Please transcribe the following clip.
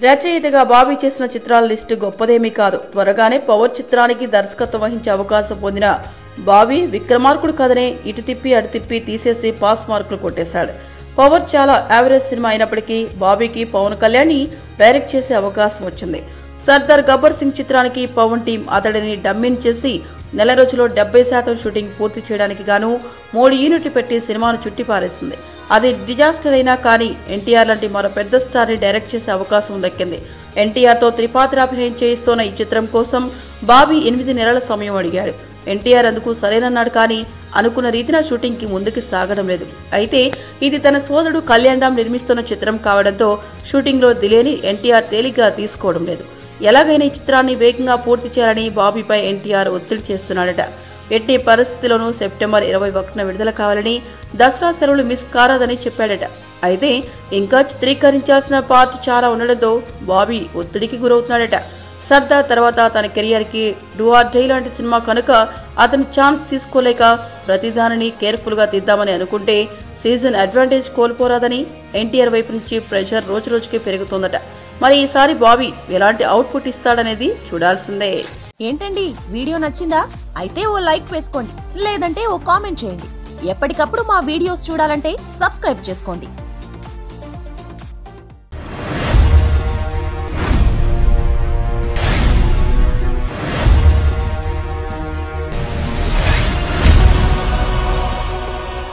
రచయితగా బాబీ చేసిన చిత్రాల లిస్టు గొప్పదేమీ కాదు. త్వరగానే పవర్ చిత్రానికి దర్శకత్వం వహించే అవకాశం పొందిన బాబీ విక్రమార్కుడు కథనే ఇటు తిప్పి అటు తిప్పి తీసేసి పాస్ మార్కులు కొట్టేశాడు. పవర్ చాలా యావరేజ్ సినిమా అయినప్పటికీ బాబీకి పవన్ కళ్యాణ్ డైరెక్ట్ చేసే అవకాశం వచ్చింది. సర్దార్ గబ్బర్ సింగ్ చిత్రానికి పవన్ టీం అతడిని డమ్మిన్ చేసి నెల రోజుల్లో 70% షూటింగ్ పూర్తి చేయడానికి గాను 3 యూనిట్లు పెట్టి సినిమాను చుట్టిపారేసింది. అది డిజాస్టర్ అయినా కానీ ఎన్టీఆర్ లాంటి మరో పెద్ద స్టార్ ని డైరెక్ట్ చేసే అవకాశం దక్కింది. ఎన్టీఆర్ తో త్రిపాత్రాభినయం చేయిస్తోన్న ఈ చిత్రం కోసం బాబీ 8 నెలల సమయం అడిగాడు. ఎన్టీఆర్ అందుకు సరేనన్నాడు. కానీ అనుకున్న రీతిన షూటింగ్ కి ముందుకు సాగడం లేదు. అయితే ఇది తన సోదరుడు కళ్యాణ్ రామ్ నిర్మిస్తున్న చిత్రం కావడంతో షూటింగ్ లో డిలేని ఎన్టీఆర్ తేలిగ్గా తీసుకోవడం లేదు. ఎలాగైనా ఈ చిత్రాన్ని వేగంగా పూర్తి చేయాలని బాబీపై ఎన్టీఆర్ ఒత్తిడి చేస్తున్నాడట. ఎట్టి పరిస్థితుల్లోనూ సెప్టెంబర్ 21న విడుదల కావాలని, దసరా సెలవులు మిస్ కారాదని చెప్పాడట. అయితే ఇంకా చిత్రీకరించాల్సిన పార్ట్ చాలా ఉండడంతో బాబీ ఒత్తిడికి గురవుతున్నాడట. సర్దార్ తర్వాత తన కెరియర్ కి డూ ఆర్ డై లాంటి సినిమా కనుక అతని ఛాన్స్ తీసుకోలేక ప్రతిదానిని కేర్ఫుల్ గా తీద్దామని అనుకుంటే సీజన్ అడ్వాంటేజ్ కోల్పోరాదని ఎన్టీఆర్ వైపు నుంచి ప్రెషర్ రోజు రోజుకి పెరుగుతోందట. మరి ఈసారి బాబీ ఎలాంటి అవుట్పుట్ ఇస్తాడనేది చూడాల్సిందే. ఏంటండి, వీడియో నచ్చిందా? అయితే ఓ లైక్ వేసుకోండి, లేదంటే ఓ కామెంట్ చేయండి. ఎప్పటికప్పుడు మా వీడియోస్ చూడాలంటే సబ్స్క్రైబ్ చేసుకోండి.